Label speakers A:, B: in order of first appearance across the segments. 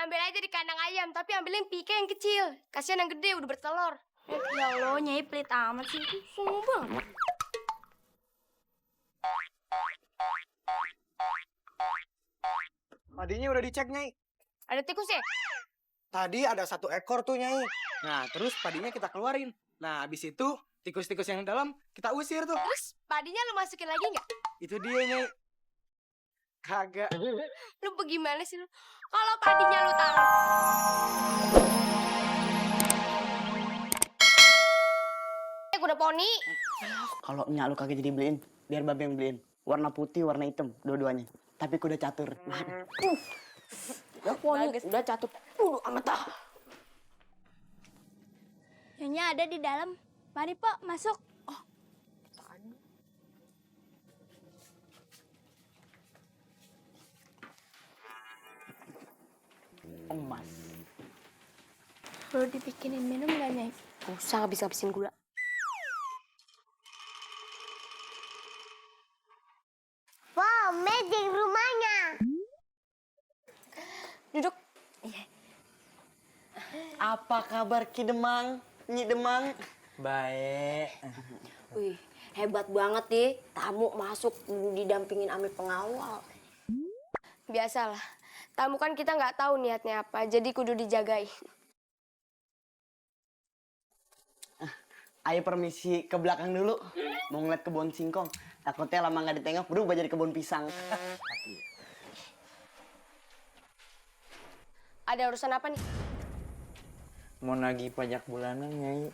A: ambil aja di kandang ayam, tapi ambilin pike yang kecil. Kasihan yang gede udah bertelur.
B: Ya Allah, Nyai pelit amat sih.
A: Sumpah.
C: Padinya udah dicek, Nyai.
A: Ada tikus ya?
C: Tadi ada 1 ekor tuh, Nyai. Nah, terus padinya kita keluarin. Nah, habis itu tikus-tikus yang di dalam kita usir tuh.
A: Terus padinya lu masukin lagi nggak?
C: Itu dia, Nyai. Kagak.
A: Lu bagaimana sih lu? Kalau padinya lu taruh. Kuda poni.
D: Kalau nyak lu kagak jadi beliin, biar babe yang beliin. Warna putih, warna hitam, dua-duanya. Tapi kuda catur.
A: Udah poni, udah catur. Amat dah.
B: Nyonya ada di dalam. Mari, Pok, masuk.
D: Emas.
B: Perlu dibikinin minum nggak, Nyai?
A: Gak usah habis-habisin gula.
E: Wow, magic rumahnya.
A: Duduk.
D: Apa kabar Ki Demang? Nyi Demang?
C: Baik.
F: Wih, hebat banget deh. Tamu masuk didampingin ame pengawal.
A: Biasalah. Tamu kan kita nggak tahu niatnya apa, jadi kudu dijagain.
D: Ayo permisi ke belakang dulu. Mau ngeliat kebun singkong. Takutnya lama nggak ditengok berubah jadi kebun pisang.
A: Ada urusan apa nih?
C: Mau nagih pajak bulanan, Nyai.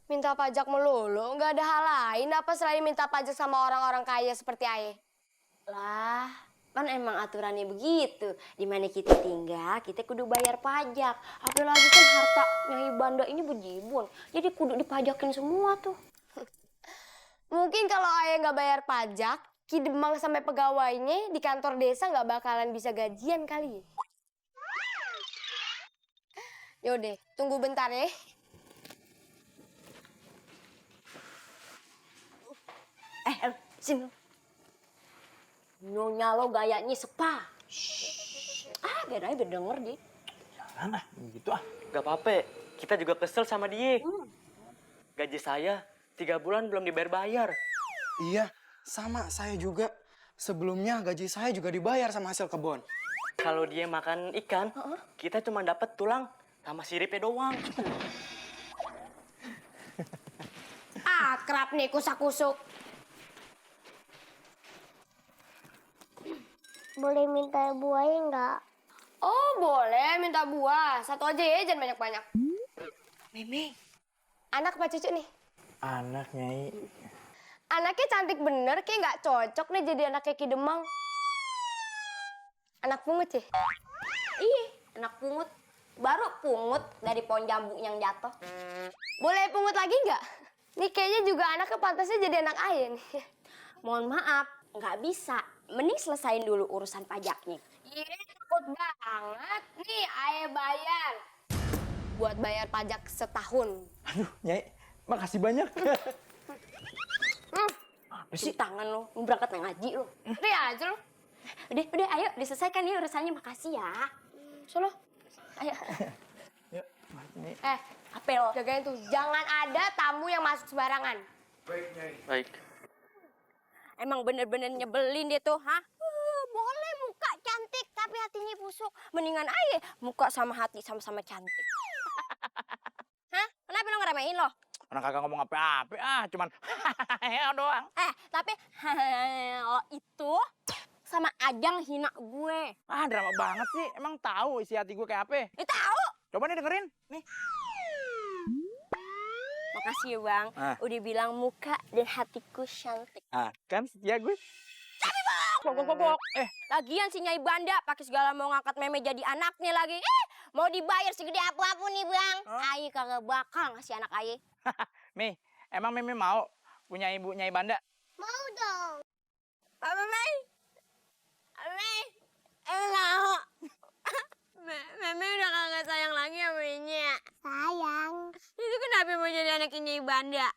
A: Minta pajak melulu, nggak ada hal lain apa selain minta pajak sama orang-orang kaya seperti Aye?
F: Lah, kan emang aturannya begitu. Di mana kita tinggal, kita kudu bayar pajak. Apalagi kan harta Nyai Banda ini bejibun. Jadi kudu dipajakin semua tuh.
A: Mungkin kalau Aye nggak bayar pajak, Ki Demang sampai pegawainya di kantor desa nggak bakalan bisa gajian kali. Yaudah, tunggu bentar ya.
F: Sini. Nyonya lo gayanya sepa. Biar aja biar denger deh.
C: Jangan ah, gitu ah.
G: Gak apa-apa, kita juga kesel sama dia. Gaji saya 3 bulan belum dibayar-bayar.
C: Iya, sama saya juga. Sebelumnya gaji saya juga dibayar sama hasil kebun.
G: Kalau dia makan ikan, kita cuma dapat tulang sama siripnya doang.
A: Akrab nih kusak-kusuk.
E: Boleh minta buahnya nggak?
A: Oh boleh, minta buah. Satu aja ya, jangan banyak-banyak.
F: Meme.
A: Anak apa cucu nih?
C: Anak, Nyai.
A: Anaknya cantik bener, kayak nggak cocok nih jadi anaknya Ki Demang. Anak pungut ya?
F: Iya, anak pungut. Baru pungut dari pohon jambu yang jatuh.
A: Boleh pungut lagi nggak? Nih kayaknya juga anaknya pantasnya jadi anak Aye nih.
F: Mohon maaf, nggak bisa. Mending selesain dulu urusan pajaknya.
A: Iya, takut banget. Nih Aye bayar. Buat bayar pajak setahun.
C: Aduh, Nyai. Makasih banyak.
F: Si tangan lo, mau berangkat ngaji lo.
A: Udah aja lu.
F: Udah, ayo diselesaikan ya urusannya. Makasih ya.
A: Solo.
F: Ayo.
C: Yuk, Nyai.
F: Apel.
A: Jagain tuh. Jangan ada tamu yang masuk sembarangan.
G: Baik.
F: Emang bener-bener nyebelin dia tuh, ha? Boleh muka cantik tapi hatinya busuk. Mendingan aja muka sama hati sama-sama cantik. Hah? Kenapa lo ngeremehin lo?
C: Orang kagak ngomong apa-apa, cuman doang.
F: Tapi lo itu sama Ajang hina gue.
C: Ah, drama banget sih. Emang tahu isi hati gue kayak apa?
F: Tahu?
C: Coba nih dengerin. Nih.
F: Makasih ya Bang, udah bilang muka dan hatiku cantik.
C: Ah, kan setia gue.
F: Pok. Lagian si Nyai Banda pakai segala mau ngangkat meme jadi anaknya lagi. Mau dibayar segede apa-apa nih Bang. Aye kagak bakal ngasih anak Aye.
C: Mi, emang Mimi mau punya ibu Nyai Banda?
E: Mau dong.
F: Meme, mau. Meme udah kagak sayang lagi sama Nya.
E: Sayang.
F: Itu kenapa mau jadi anak Nyai Banda?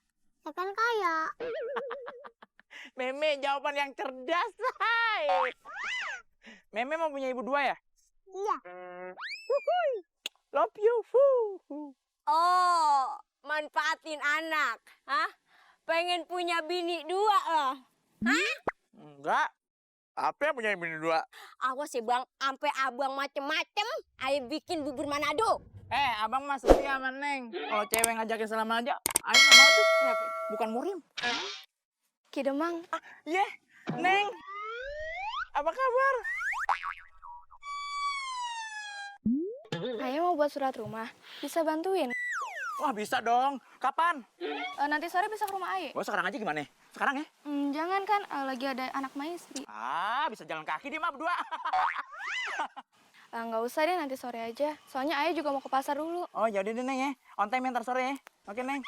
E: Ya kan kaya.
C: Meme jawaban yang cerdas, hai. Meme mau punya ibu 2 ya?
E: Iya.
G: Love you.
F: Oh, manfaatin anak. Hah? Pengen punya bini 2 loh.
G: Enggak. Apa yang punya bini 2?
F: Awas ya bang, sampai abang macem-macem, ayo bikin bubur Manado.
G: Abang mah setia sama Neng. Kalau cewek ngajakin salaman aja, ayo nggak mau tuh. Kenapa? Bukan murim.
B: Ki Demang,
G: Iya, Neng. Apa kabar?
B: Ayah mau buat surat rumah. Bisa bantuin?
G: Wah, bisa dong. Kapan?
B: Nanti sore bisa ke rumah Ayah.
G: Oh, sekarang aja gimana? Sekarang ya?
B: Jangan kan, lagi ada anak maistri.
G: Bisa jalan kaki dia mah berdua.
B: Nggak usah deh, nanti sore aja. Soalnya Ayah juga mau ke pasar dulu.
G: Oh, yaudah deh, Neng ya. On time ntar sore ya. Oke, Neng.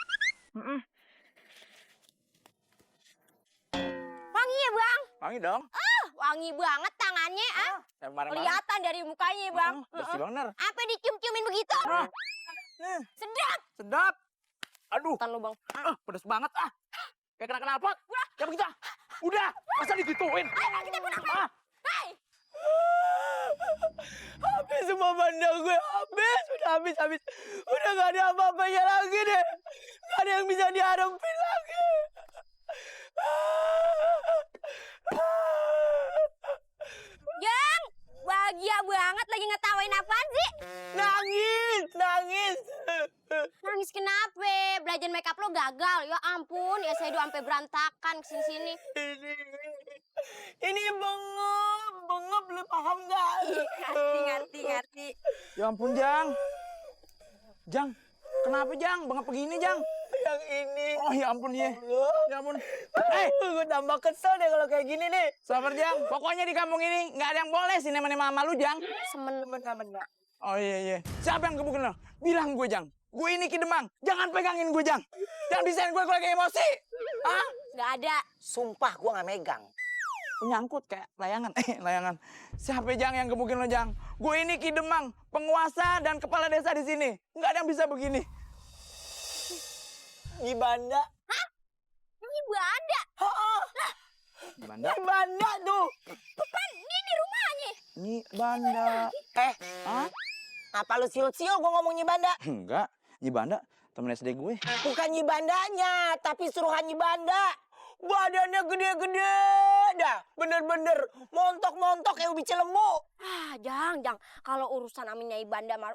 F: Wangi ya bang?
G: Wangi dong.
F: Wangi banget tangannya, kelihatan dari mukanya ya bang.
G: Bersih banget.
F: Apa dicium-ciumin begitu? Sedap.
G: Sedap. Aduh,
F: Tan lu bang.
G: pedes banget Kayak kena knalpot. Ya begitu. Udah, masa digituin?
F: Ayo kita gunakan. Hai.
C: Habis semua banda gue, habis. Udah gak ada apa-apanya lagi deh. Gak ada yang bisa diharapin lagi.
F: Jang, bahagia banget lagi ngetawain apaan sih?
C: Nangis.
F: Nangis kenapa? Belajar makeup lo gagal. Ya ampun, ya saya sampai berantakan kesini-sini.
C: Ini bengep, lu paham gak?
F: Ngerti.
G: Ya ampun, Jang. Jang, kenapa Jang? Bengap begini, Jang?
C: Yang ini.
G: Oh, ya ampun, ya. Ya ampun.
C: Gue tambah kesel deh kalau kayak gini nih.
G: Sabar, Jang. Pokoknya di kampung ini nggak ada yang boleh sih nema-nema sama lu, Jang.
C: Semen-semen.
G: Oh iya. Siapa yang gebukin lo? Bilang gue, Jang. Gue ini Ki Demang. Jangan pegangin gue, Jang. Jangan bisain gue lagi emosi.
F: Gak ada.
C: Sumpah gue gak megang.
G: Nyangkut kayak layangan. Layangan. Siapa Jang yang gebukin lo, Jang? Gue ini Ki Demang, penguasa dan kepala desa di sini. Nggak ada yang bisa begini.
C: Gibanda.
F: Ini Banda.
G: Banda?
C: Gibanda tuh.
F: Kan ini rumahnya.
G: Ini Banda.
C: Apa lu siul-siul gue ngomong Nyibanda?
G: Enggak. Ini Banda temen SD gue.
C: Bukan Nyibandanya, tapi suruhan Nyibanda. Badannya gede-gede dah. Bener-bener montok-montok kayak ubi cilembu.
F: Jang. Kalau urusan aminnya Banda mah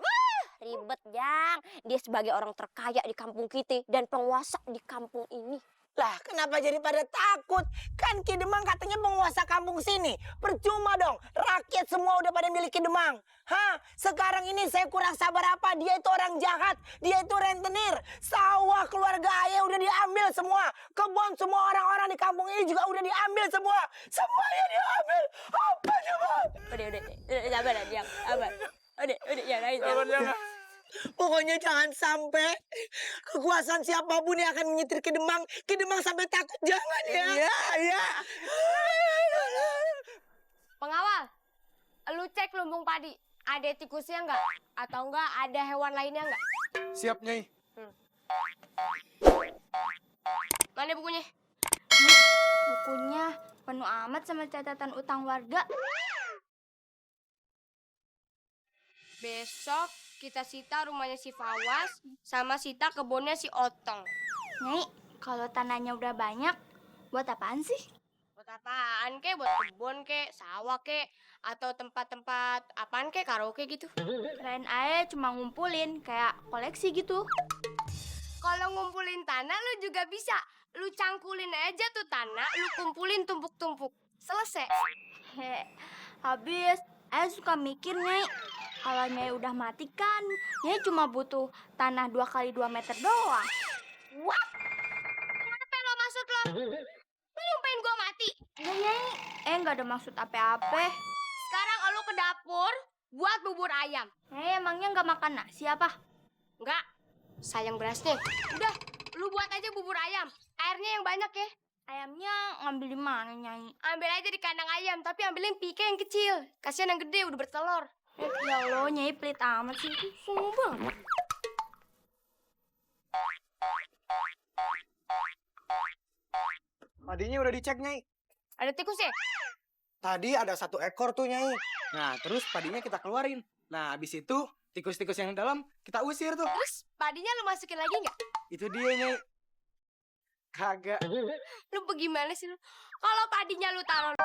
F: ribet, Jang. Dia sebagai orang terkaya di kampung kita dan penguasa di kampung ini.
C: Lah, kenapa jadi pada takut? Kan Ki Demang katanya penguasa kampung sini. Percuma dong, rakyat semua udah pada milik Ki Demang. Sekarang ini saya kurang sabar apa? Dia itu orang jahat, dia itu rentenir. Sawah keluarga ayah udah diambil semua. Kebun semua orang-orang di kampung ini juga udah diambil semua. Semuanya diambil. Apa coba?
F: Udah, sabar Jang, sabar. Udah, ya lain Jang.
C: Pokoknya jangan sampai kekuasaan siapapun yang akan menyetir Ki Demang sampai takut. Jangan ya. Iya.
A: Pengawal, lu cek lumbung padi. Ada tikusnya nggak? Atau nggak ada hewan lainnya nggak?
C: Siap, Nyai.
A: Mana bukunya?
B: Bukunya penuh amat sama catatan utang warga.
A: Besok kita sita rumahnya si Fawas sama sita kebunnya si Otong.
B: Nyai, kalau tanahnya udah banyak, buat apaan sih?
A: Buat apaan kek? Buat kebun kek, sawah kek, atau tempat-tempat apaan kek, karaoke gitu.
B: Keren aja cuma ngumpulin, kayak koleksi gitu.
A: Kalau ngumpulin tanah lu juga bisa. Lu cangkulin aja tuh tanah, lu kumpulin tumpuk-tumpuk. Selesai.
B: Habis, Ayah suka mikir, Nyai. Kalau Nyai udah mati kan, Nyai cuma butuh tanah 2 kali 2 meter doang.
A: What? Apa lo maksud lo? Lu nyumpahin gua mati?
B: Enggak, Nyai. Nggak ada maksud apa-apa.
A: Sekarang lu ke dapur buat bubur ayam.
B: Nyai emangnya nggak makan nasi apa?
A: Enggak, sayang berasnya. Udah, lu buat aja bubur ayam. Airnya yang banyak ya.
B: Ayamnya ngambil di mana, Nyai?
A: Ambil aja di kandang ayam, tapi ambilin pike yang kecil. Kasihan yang gede udah bertelur.
B: Ya Allah, Nyai pelit amat sih. Sumpah.
C: Padinya udah dicek, Nyai.
A: Ada tikus ya?
H: Tadi ada 1 ekor tuh, Nyai. Nah, terus padinya kita keluarin. Nah, habis itu tikus-tikus yang di dalam kita usir tuh.
A: Terus padinya lu masukin lagi nggak?
H: Itu dia, Nyai. Kagak.
A: Lu bagaimana sih lu? Kalau padinya lu taruh